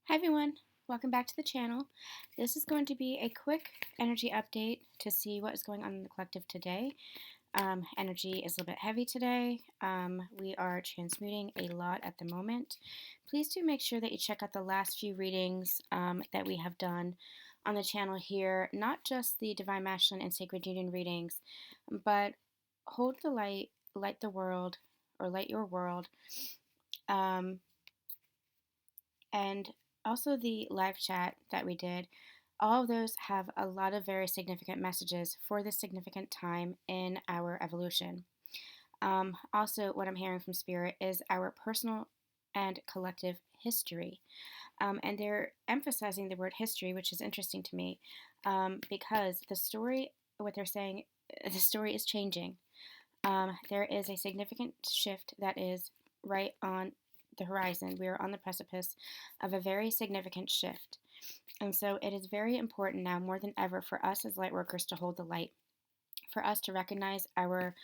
Hi everyone, welcome back to the channel. This is going to be a quick energy update to see what is going on in the collective today. Energy is a little bit heavy today. We are transmuting a lot at the moment. Please do make sure that you check out the last few readings that we have done on the channel here, not just the Divine Masculine and Sacred Union readings, but hold the light, light the world, or light your world. And also the live chat that we did. All of those have a lot of very significant messages for this significant time in our evolution. Also, what I'm hearing from Spirit is our personal and collective history. And they're emphasizing the word history, which is interesting to me because the story, what they're saying, the story is changing. There is a significant shift that is right on the horizon. We are on the precipice of a very significant shift. And so it is very important now, more than ever, for us as light workers to hold the light, for us to recognize our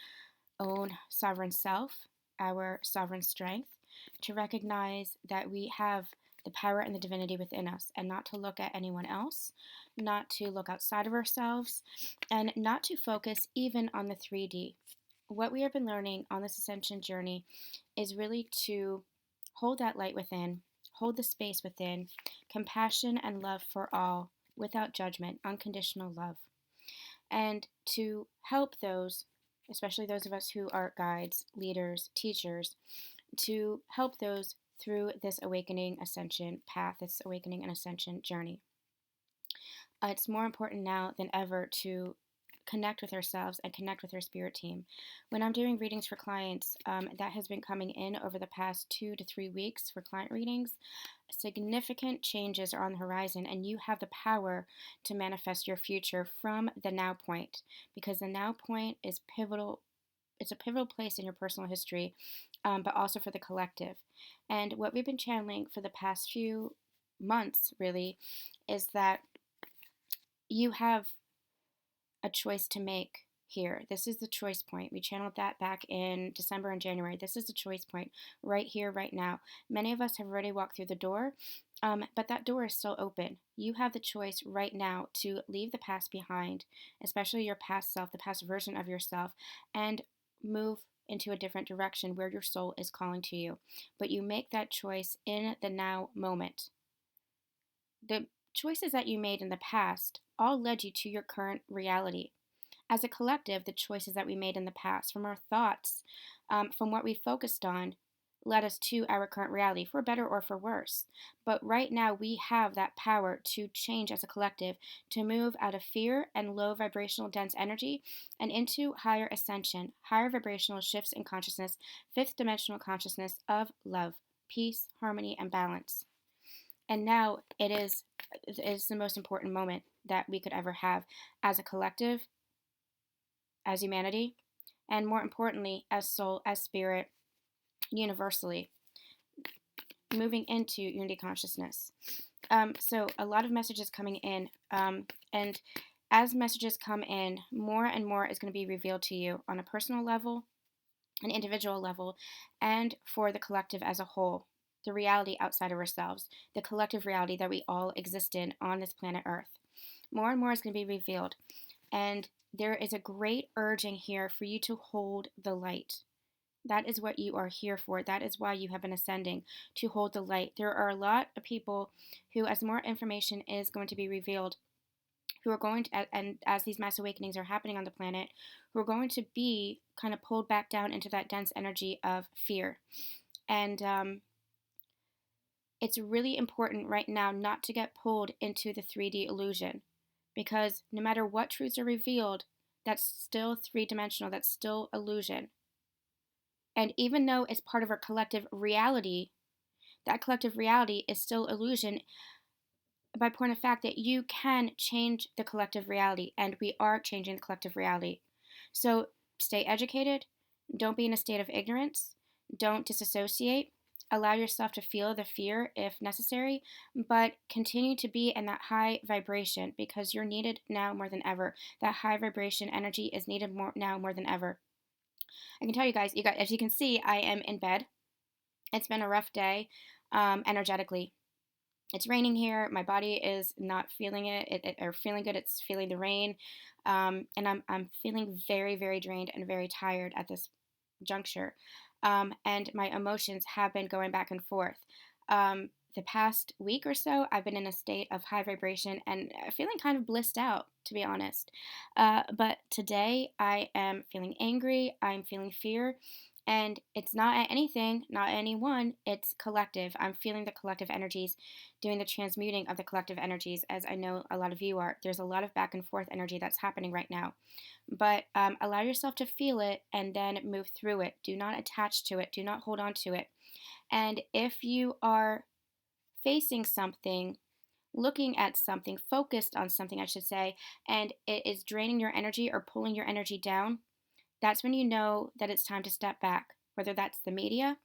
own sovereign self, our sovereign strength, to recognize that we have the power and the divinity within us, and not to look at anyone else, not to look outside of ourselves, and not to focus even on the 3D. What we have been learning on this ascension journey is really to hold that light within, hold the space within, compassion and love for all, without judgment, unconditional love. And to help those, especially those of us who are guides, leaders, teachers, to help those through this awakening ascension path, this awakening and ascension journey. It's more important now than ever to connect with ourselves and connect with our spirit team. When I'm doing readings for clients, that has been coming in over the past 2 to 3 weeks for client readings. Significant changes are on the horizon, and you have the power to manifest your future from the now point, because the now point is pivotal. It's a pivotal place in your personal history, but also for the collective. And what we've been channeling for the past few months, really, is that you have a choice to make here. This is the choice point. We channeled that back in December and January. This is the choice point right here, right now. Many of us have already walked through the door, but that door is still open. You have the choice right now to leave the past behind, especially your past self, the past version of yourself, and move into a different direction where your soul is calling to you. But you make that choice in the now moment. The choices that you made in the past all led you to your current reality. As a collective, the choices that we made in the past, from our thoughts, from what we focused on, led us to our current reality, for better or for worse. But right now, we have that power to change as a collective, to move out of fear and low vibrational dense energy and into higher ascension, higher vibrational shifts in consciousness, fifth dimensional consciousness of love, peace, harmony, and balance. And now it is the most important moment that we could ever have as a collective, as humanity, and more importantly, as soul, as spirit, universally, moving into unity consciousness. So a lot of messages coming in, and as messages come in, more and more is going to be revealed to you on a personal level, an individual level, and for the collective as a whole. The reality outside of ourselves, the collective reality that we all exist in on this planet Earth. More and more is going to be revealed. And there is a great urging here for you to hold the light. That is what you are here for. That is why you have been ascending, to hold the light. There are a lot of people who, as more information is going to be revealed, who are going to, and as these mass awakenings are happening on the planet, who are going to be kind of pulled back down into that dense energy of fear. And it's really important right now not to get pulled into the 3D illusion, because no matter what truths are revealed, that's still three-dimensional, that's still illusion. And even though it's part of our collective reality, that collective reality is still illusion by point of fact that you can change the collective reality, and we are changing the collective reality. So stay educated, don't be in a state of ignorance, don't disassociate, allow yourself to feel the fear if necessary, but continue to be in that high vibration, because you're needed now more than ever. That high vibration energy is needed now more than ever. I can tell you guys, as you can see, I am in bed. It's been a rough day energetically. It's raining here. My body is not feeling it or feeling good. It's feeling the rain, and I'm feeling very, very drained and very tired at this juncture. And my emotions have been going back and forth. The past week or so, I've been in a state of high vibration and feeling kind of blissed out, to be honest. But today, I am feeling angry. I'm feeling fear. And it's not at anything, not at anyone, it's collective. I'm feeling the collective energies, doing the transmuting of the collective energies, as I know a lot of you are. There's a lot of back and forth energy that's happening right now. But allow yourself to feel it and then move through it. Do not attach to it, do not hold on to it. And if you are facing something, looking at something, focused on something, I should say, and it is draining your energy or pulling your energy down, that's when you know that it's time to step back, whether that's the media,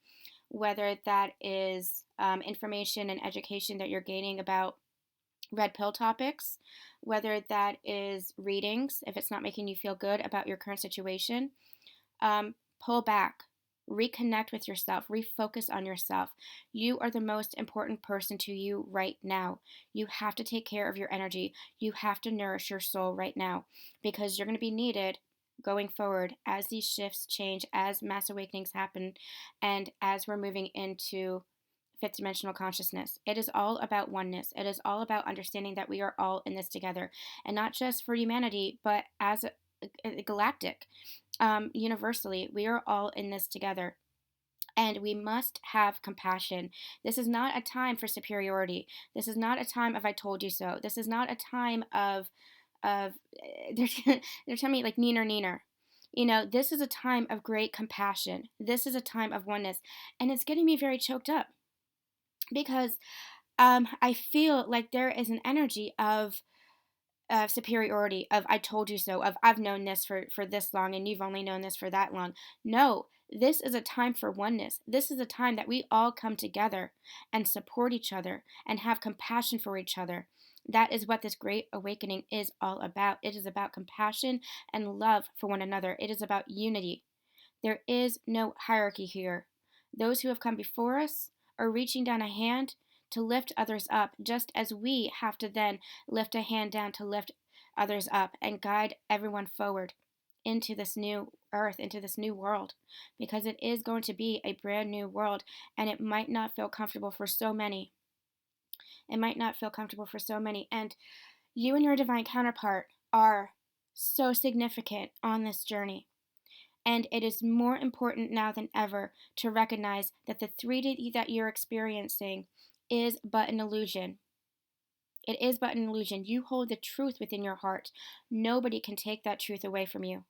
whether that is information and education that you're gaining about red pill topics, whether that is readings, if it's not making you feel good about your current situation, pull back, reconnect with yourself, refocus on yourself. You are the most important person to you right now. You have to take care of your energy. You have to nourish your soul right now because you're going to be needed going forward as these shifts change, as mass awakenings happen, and as we're moving into fifth dimensional consciousness. It is all about oneness. It is all about understanding that we are all in this together, and not just for humanity, but as a galactic. Universally, we are all in this together. And we must have compassion. This is not a time for superiority. This is not a time of I told you so. This is not a time of they're telling me like neener neener. You know, this is a time of great compassion. This is a time of oneness. And it's getting me very choked up because I feel like there is an energy of superiority, of I told you so, of I've known this for this long and you've only known this for that long. No, this is a time for oneness. This is a time that we all come together and support each other and have compassion for each other. That is what this great awakening is all about. It is about compassion and love for one another. It is about unity. There is no hierarchy here. Those who have come before us are reaching down a hand to lift others up, just as we have to then lift a hand down to lift others up and guide everyone forward into this new earth, into this new world, because it is going to be a brand new world and it might not feel comfortable for so many. It might not feel comfortable for so many. And you and your divine counterpart are so significant on this journey. And it is more important now than ever to recognize that the 3D that you're experiencing is but an illusion. It is but an illusion. You hold the truth within your heart. Nobody can take that truth away from you.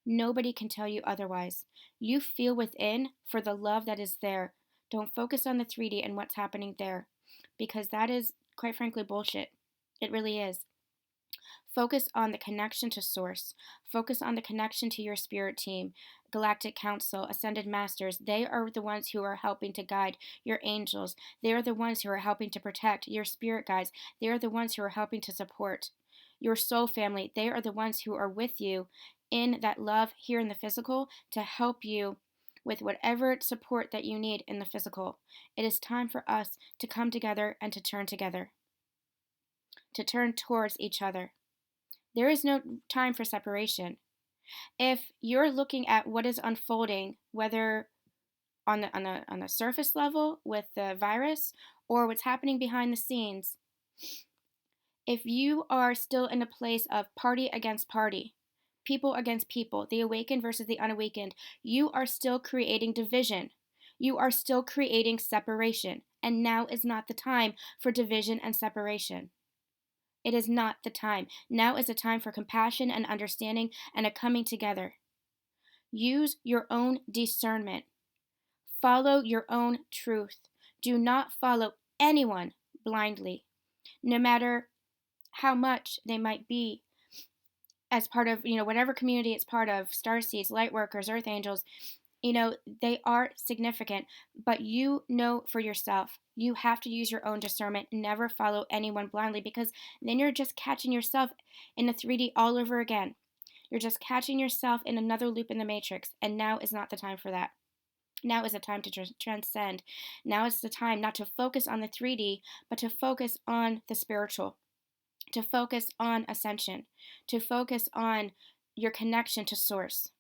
Nobody can tell you otherwise. You feel within for the love that is there. Don't focus on the 3D and what's happening there, because that is, quite frankly, bullshit. It really is. Focus on the connection to Source. Focus on the connection to your spirit team, Galactic Council, Ascended Masters. They are the ones who are helping to guide your angels. They are the ones who are helping to protect your spirit guides. They are the ones who are helping to support your soul family. They are the ones who are with you in that love here in the physical to help you with whatever support that you need in the physical. It is time for us to come together and to turn together, to turn towards each other. There is no time for separation. If you're looking at what is unfolding, whether on the surface level with the virus or what's happening behind the scenes, if you are still in a place of party against party, people against people, the awakened versus the unawakened, you are still creating division. You are still creating separation. And now is not the time for division and separation. It is not the time. Now is the time for compassion and understanding and a coming together. Use your own discernment. Follow your own truth. Do not follow anyone blindly, no matter how much they might be as part of, whatever community it's part of, starseeds, lightworkers, earth angels. They are significant, but you know for yourself. You have to use your own discernment. Never follow anyone blindly, because then you're just catching yourself in the 3D all over again. You're just catching yourself in another loop in the matrix, and now is not the time for that. Now is the time to transcend. Now is the time not to focus on the 3D, but to focus on the spiritual, to focus on ascension, to focus on your connection to source.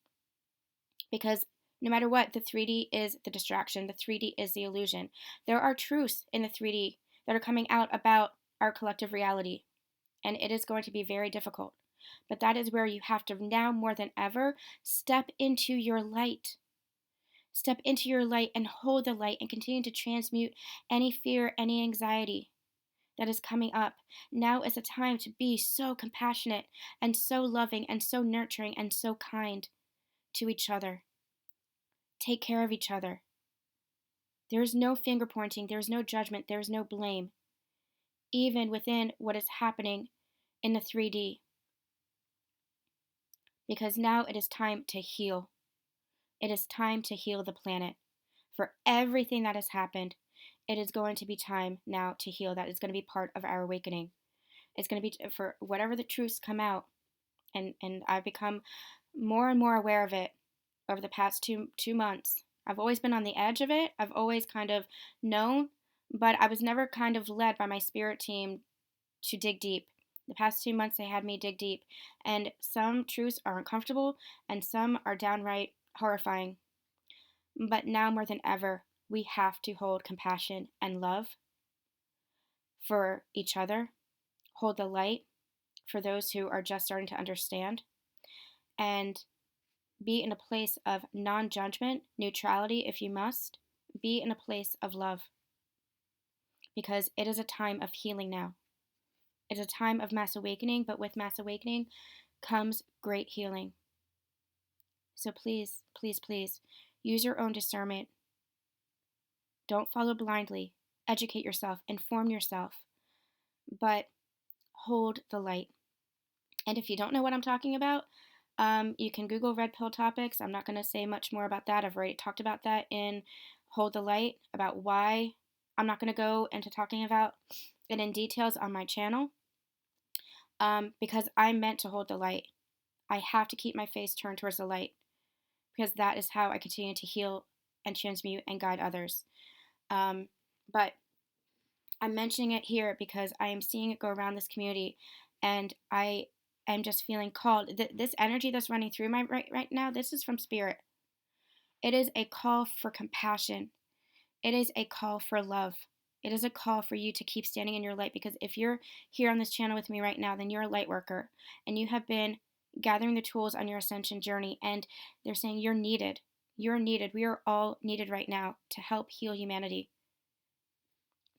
Because no matter what, the 3D is the distraction, the 3D is the illusion. There are truths in the 3D that are coming out about our collective reality, and it is going to be very difficult. But that is where you have to now more than ever step into your light. Step into your light and hold the light and continue to transmute any fear, any anxiety that is coming up. Now is a time to be so compassionate and so loving and so nurturing and so kind to each other. Take care of each other. There is no finger pointing, there is no judgment, there is no blame, even within what is happening in the 3D. Because now it is time to heal. It is time to heal the planet. For everything that has happened, it is going to be time now to heal. That is going to be part of our awakening. It's going to be for whatever the truths come out. And I've become more and more aware of it over the past two months. I've always been on the edge of it. I've always kind of known, but I was never kind of led by my spirit team to dig deep. The past 2 months, they had me dig deep. And some truths are uncomfortable, and some are downright horrifying. But now more than ever, we have to hold compassion and love for each other, hold the light for those who are just starting to understand, and be in a place of non judgment, neutrality if you must. Be in a place of love. Because it is a time of healing now. It is a time of mass awakening, but with mass awakening comes great healing. So please, please, please, use your own discernment. Don't follow blindly. Educate yourself, inform yourself, but hold the light. And if you don't know what I'm talking about, you can Google red pill topics. I'm not going to say much more about that. I've already talked about that in Hold the Light, about why. I'm not going to go into talking about it in details on my channel, because I'm meant to hold the light. I have to keep my face turned towards the light, because that is how I continue to heal and transmute and guide others. But I'm mentioning it here because I am seeing it go around this community, and I am just feeling called. This energy that's running through my right now, this is from Spirit. It is a call for compassion. It is a call for love. It is a call for you to keep standing in your light, because if you're here on this channel with me right now, then you're a light worker, and you have been gathering the tools on your ascension journey, and they're saying you're needed. You're needed. We are all needed right now to help heal humanity,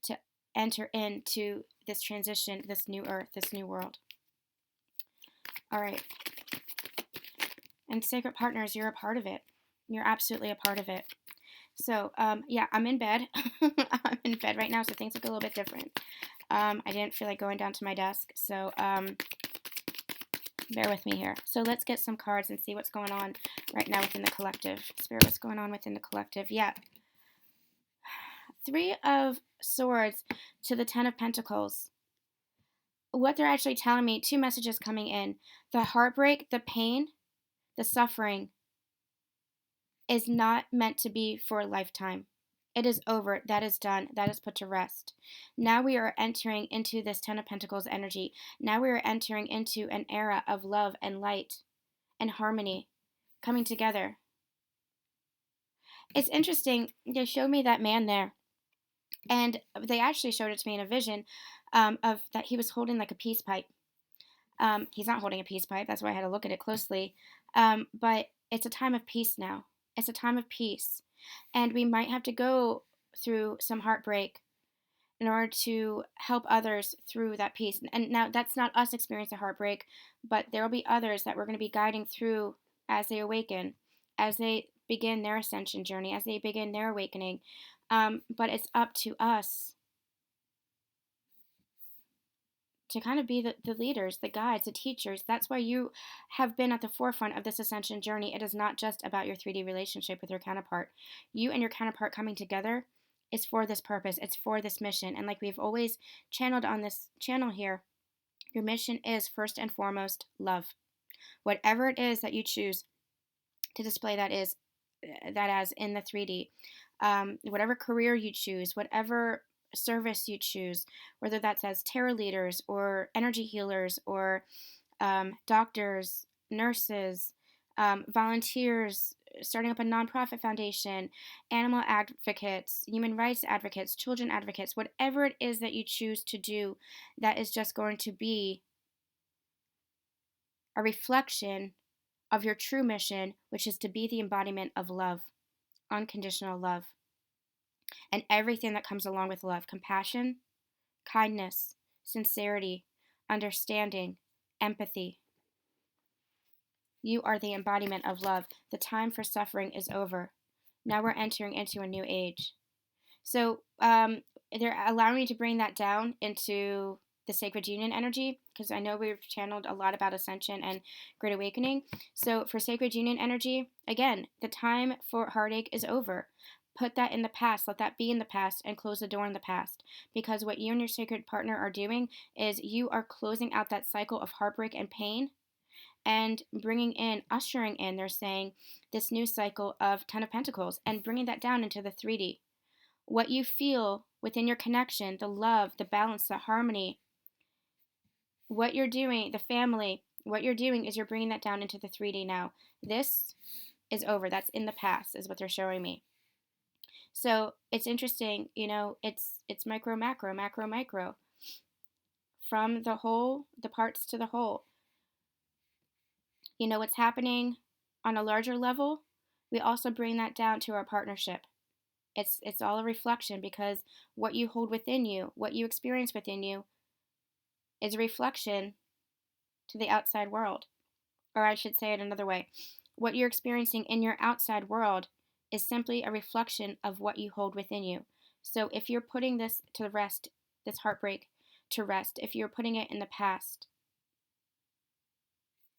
to enter into this transition, this new earth, this new world. All right. And Sacred Partners, you're a part of it. You're absolutely a part of it. So, yeah, I'm in bed. I'm in bed right now, so things look a little bit different. I didn't feel like going down to my desk, so bear with me here. So let's get some cards and see what's going on right now within the collective. Spirit, what's going on within the collective? Yeah. 3 of Swords to the 10 of Pentacles. What they're actually telling me, 2 messages coming in. The heartbreak, the pain, the suffering is not meant to be for a lifetime. It is over. That is done. That is put to rest. Now we are entering into this 10 of Pentacles energy. Now we are entering into an era of love and light and harmony coming together. It's interesting. They showed me that man there, and they actually showed it to me in a vision of that he was holding like a peace pipe. He's not holding a peace pipe. That's why I had to look at it closely. But it's a time of peace now. It's a time of peace. And we might have to go through some heartbreak in order to help others through that peace. And now that's not us experiencing heartbreak, but there will be others that we're going to be guiding through as they awaken, as they begin their ascension journey, as they begin their awakening. But it's up to us to kind of be the leaders, the guides, the teachers. That's why you have been at the forefront of this ascension journey. It is not just about your 3D relationship with your counterpart. You and your counterpart coming together is for this purpose. It's for this mission. And like we've always channeled on this channel here, your mission is first and foremost love. Whatever it is that you choose to display, that is that as in the 3D. Whatever career you choose, whatever service you choose, whether that's as tarot leaders or energy healers or doctors, nurses, volunteers, starting up a nonprofit foundation, animal advocates, human rights advocates, children advocates, whatever it is that you choose to do, that is just going to be a reflection of your true mission, which is to be the embodiment of love, unconditional love, and everything that comes along with love: compassion, kindness, sincerity, understanding, empathy. You are the embodiment of love. The time for suffering is over. Now we're entering into a new age. So they're allowing me to bring that down into the sacred union energy, because I know we've channeled a lot about Ascension and Great Awakening. So for sacred union energy, again, the time for heartache is over. Put that in the past. Let that be in the past and close the door in the past. Because what you and your sacred partner are doing is you are closing out that cycle of heartbreak and pain and ushering in, they're saying, this new cycle of Ten of Pentacles and bringing that down into the 3D. What you feel within your connection, the love, the balance, the harmony, what you're doing, the family, what you're doing is you're bringing that down into the 3D now. This is over. That's in the past, is what they're showing me. So it's interesting, it's micro, macro, macro, micro. From the whole, the parts to the whole. What's happening on a larger level, we also bring that down to our partnership. It's all a reflection, because what you hold within you, what you experience within you, is a reflection to the outside world. Or I should say it another way. What you're experiencing in your outside world is simply a reflection of what you hold within you. So if you're putting this to rest, this heartbreak to rest, if you're putting it in the past,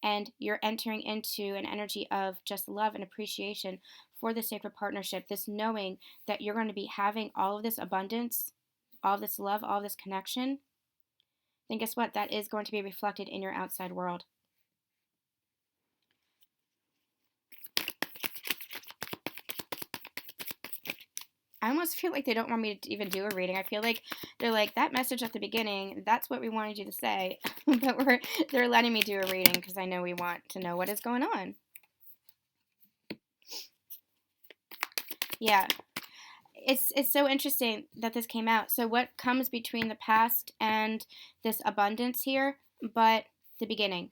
and you're entering into an energy of just love and appreciation for the sacred partnership, this knowing that you're going to be having all of this abundance, all of this love, all of this connection, then guess what? That is going to be reflected in your outside world. I almost feel like they don't want me to even do a reading. I feel like they're like, that message at the beginning, that's what we wanted you to say. But they're letting me do a reading because I know we want to know what is going on. Yeah. It's so interesting that this came out. So what comes between the past and this abundance here, but the beginning.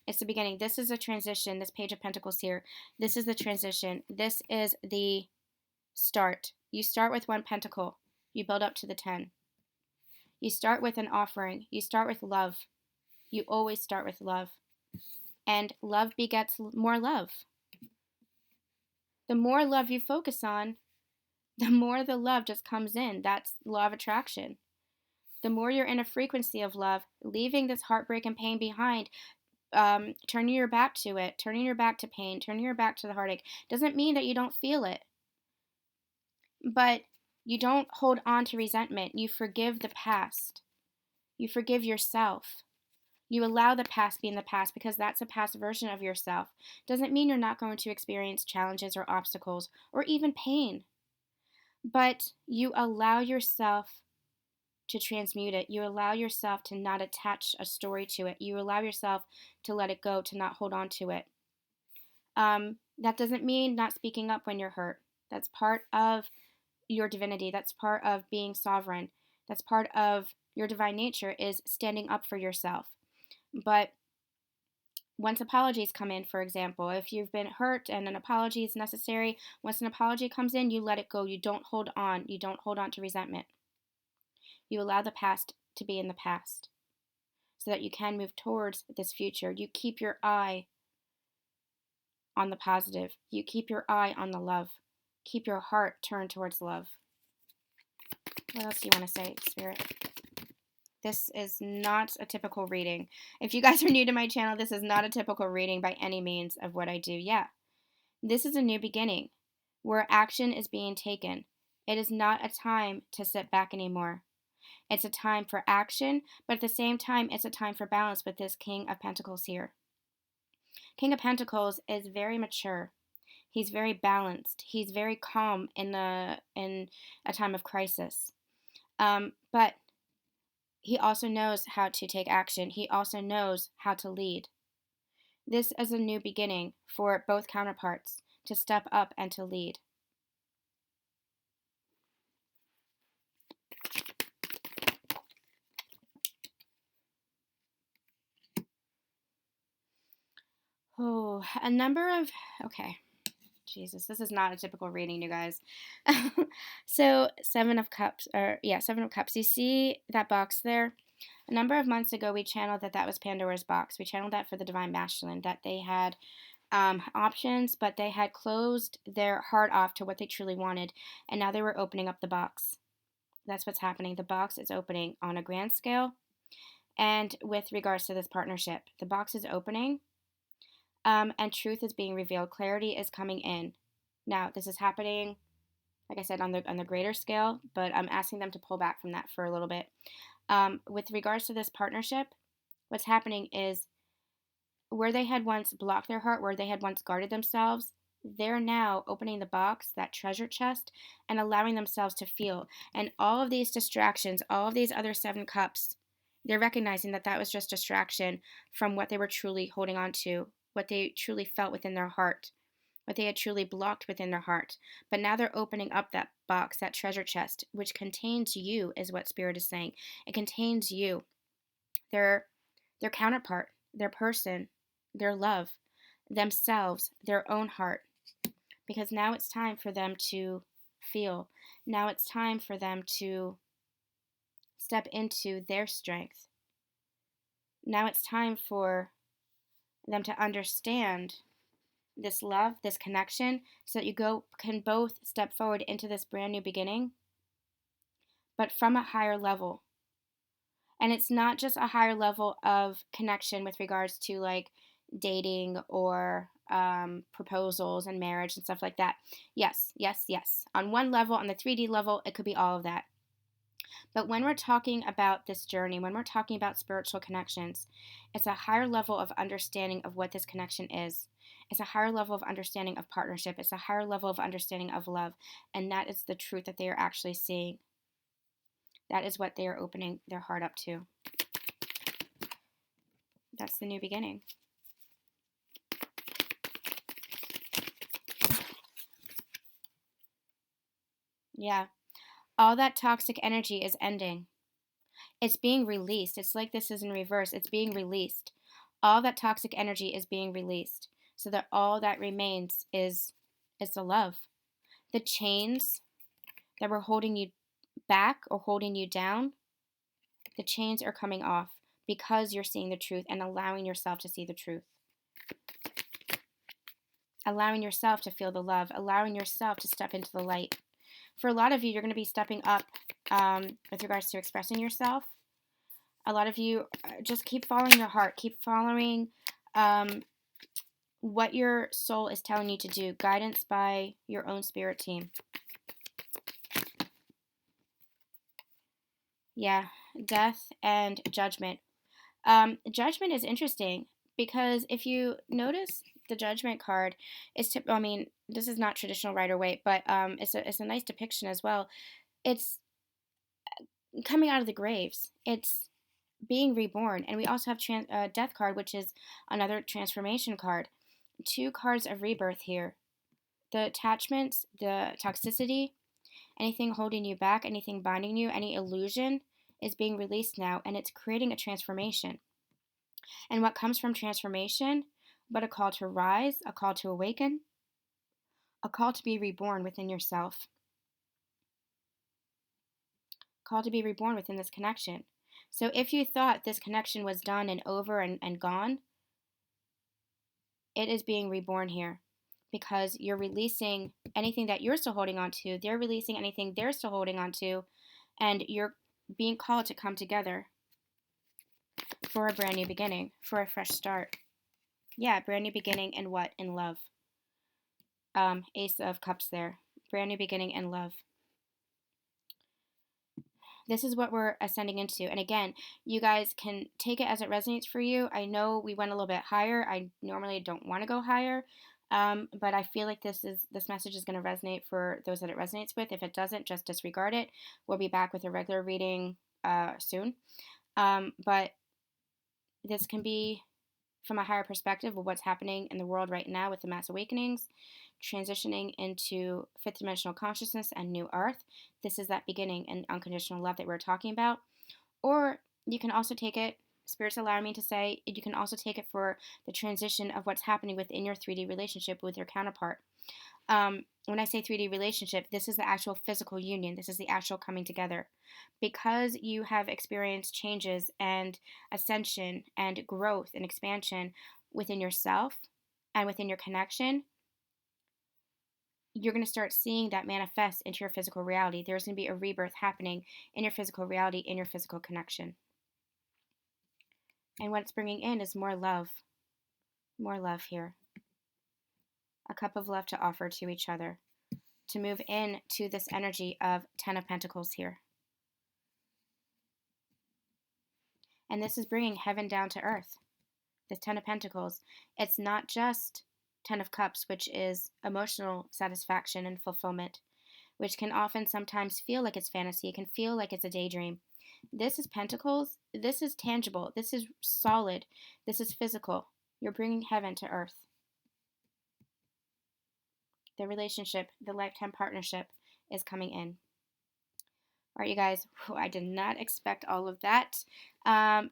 It's the beginning. This is a transition. This Page of Pentacles here. This is the transition. This is the start. You start with one pentacle. You build up to the 10. You start with an offering. You start with love. You always start with love. And love begets more love. The more love you focus on, the more the love just comes in. That's law of attraction. The more you're in a frequency of love, leaving this heartbreak and pain behind, turning your back to it, turning your back to pain, turning your back to the heartache, doesn't mean that you don't feel it. But you don't hold on to resentment. You forgive the past. You forgive yourself. You allow the past be in the past, because that's a past version of yourself. Doesn't mean you're not going to experience challenges or obstacles or even pain. But you allow yourself to transmute it. You allow yourself to not attach a story to it. You allow yourself to let it go, to not hold on to it. That doesn't mean not speaking up when you're hurt. That's part of your divinity. That's part of being sovereign. That's part of your divine nature, is standing up for yourself. But once apologies come in, for example, if you've been hurt and an apology is necessary, once an apology comes in, you let it go. You don't hold on. You don't hold on to resentment. You allow the past to be in the past so that you can move towards this future. You keep your eye on the positive. You keep your eye on the love. Keep your heart turned towards love. What else do you want to say, Spirit? This is not a typical reading. If you guys are new to my channel, this is not a typical reading by any means of what I do. Yeah, this is a new beginning where action is being taken. It is not a time to sit back anymore. It's a time for action, but at the same time, it's a time for balance with this King of Pentacles here. King of Pentacles is very mature. He's very balanced. He's very calm in a time of crisis. But he also knows how to take action. He also knows how to lead. This is a new beginning for both counterparts to step up and to lead. Oh, okay. Jesus, this is not a typical reading, you guys. So, Seven of Cups, Seven of Cups. You see that box there? A number of months ago, we channeled that was Pandora's box. We channeled that for the Divine Masculine, that they had options, but they had closed their heart off to what they truly wanted, and now they were opening up the box. That's what's happening. The box is opening on a grand scale, and with regards to this partnership, the box is opening. And truth is being revealed. Clarity is coming in. Now, this is happening, like I said, on the greater scale, but I'm asking them to pull back from that for a little bit. With regards to this partnership, what's happening is where they had once blocked their heart, where they had once guarded themselves, they're now opening the box, that treasure chest, and allowing themselves to feel. And all of these distractions, all of these other 7 cups, they're recognizing that that was just distraction from what they were truly holding on to, what they truly felt within their heart, what they had truly blocked within their heart. But now they're opening up that box, that treasure chest, which contains you, is what Spirit is saying. It contains you, their counterpart, their person, their love, themselves, their own heart. Because now it's time for them to feel. Now it's time for them to step into their strength. Now it's time for them to understand this love, this connection, so that you can both step forward into this brand new beginning, but from a higher level. And it's not just a higher level of connection with regards to like dating or proposals and marriage and stuff like that. Yes, yes, yes. On one level, on the 3D level, it could be all of that. But when we're talking about this journey, when we're talking about spiritual connections, it's a higher level of understanding of what this connection is. It's a higher level of understanding of partnership. It's a higher level of understanding of love. And that is the truth that they are actually seeing. That is what they are opening their heart up to. That's the new beginning. Yeah. All that toxic energy is ending. It's being released. It's like this is in reverse. It's being released. All that toxic energy is being released. So that all that remains is the love. The chains that were holding you back or holding you down, the chains are coming off because you're seeing the truth and allowing yourself to see the truth. Allowing yourself to feel the love, allowing yourself to step into the light. For a lot of you, you're going to be stepping up with regards to expressing yourself. A lot of you just keep following your heart, keep following what your soul is telling you to do, guidance by your own spirit team. Yeah, death and judgment. Judgment is interesting because if you notice the judgment card, this is not traditional Rider-Waite, but it's a nice depiction as well. It's coming out of the graves. It's being reborn, and we also have death card, which is another transformation card. 2 cards of rebirth here. The attachments, the toxicity, anything holding you back, anything binding you, any illusion is being released now, and it's creating a transformation. And what comes from transformation but a call to rise, a call to awaken, a call to be reborn within yourself, call to be reborn within this connection. So if you thought this connection was done and over and gone, it is being reborn here because you're releasing anything that you're still holding on to. They're releasing anything they're still holding on to, and you're being called to come together for a brand new beginning, for a fresh start. Yeah, brand new beginning in what? In love. Ace of Cups there. Brand new beginning in love. This is what we're ascending into. And again, you guys can take it as it resonates for you. I know we went a little bit higher. I normally don't want to go higher. But I feel like this message is going to resonate for those that it resonates with. If it doesn't, just disregard it. We'll be back with a regular reading soon. But this can be from a higher perspective of what's happening in the world right now with the mass awakenings, transitioning into fifth dimensional consciousness and new earth. This is that beginning and unconditional love that we're talking about. Or you can also take it, Spirit's allowing me to say, you can also take it for the transition of what's happening within your 3D relationship with your counterpart. When I say 3D relationship, this is the actual physical union. This is the actual coming together. Because you have experienced changes and ascension and growth and expansion within yourself and within your connection, you're going to start seeing that manifest into your physical reality. There's going to be a rebirth happening in your physical reality, in your physical connection. And what it's bringing in is more love here. A cup of love to offer to each other, to move into this energy of 10 of Pentacles here. And this is bringing heaven down to earth. This 10 of Pentacles. It's not just 10 of Cups, which is emotional satisfaction and fulfillment, which can often sometimes feel like it's fantasy. It can feel like it's a daydream. This is Pentacles. This is tangible. This is solid. This is physical. You're bringing heaven to earth. The relationship, the lifetime partnership is coming in. All right, you guys, I did not expect all of that.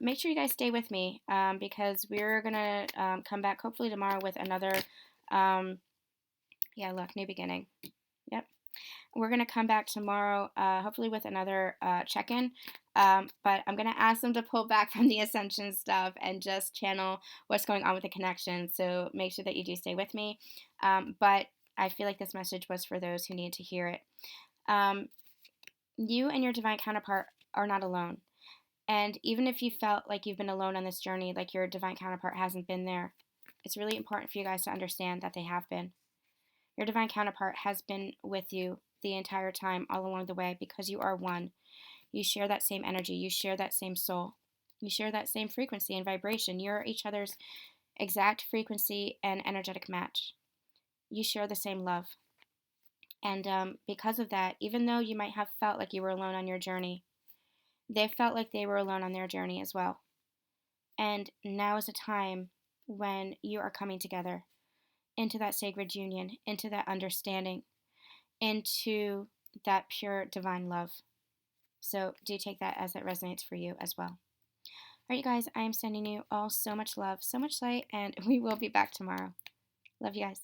Make sure you guys stay with me because we're going to come back hopefully tomorrow with another, new beginning. Yep. We're going to come back tomorrow hopefully with another check-in. But I'm going to ask them to pull back from the Ascension stuff and just channel what's going on with the connection. So make sure that you do stay with me. But I feel like this message was for those who need to hear it. You and your divine counterpart are not alone. And even if you felt like you've been alone on this journey, like your divine counterpart hasn't been there, it's really important for you guys to understand that they have been. Your divine counterpart has been with you the entire time, all along the way, because you are one. You share that same energy. You share that same soul. You share that same frequency and vibration. You're each other's exact frequency and energetic match. You share the same love. And because of that, even though you might have felt like you were alone on your journey, they felt like they were alone on their journey as well. And now is a time when you are coming together into that sacred union, into that understanding, into that pure divine love. So do take that as it resonates for you as well. All right, you guys, I am sending you all so much love, so much light, and we will be back tomorrow. Love you guys.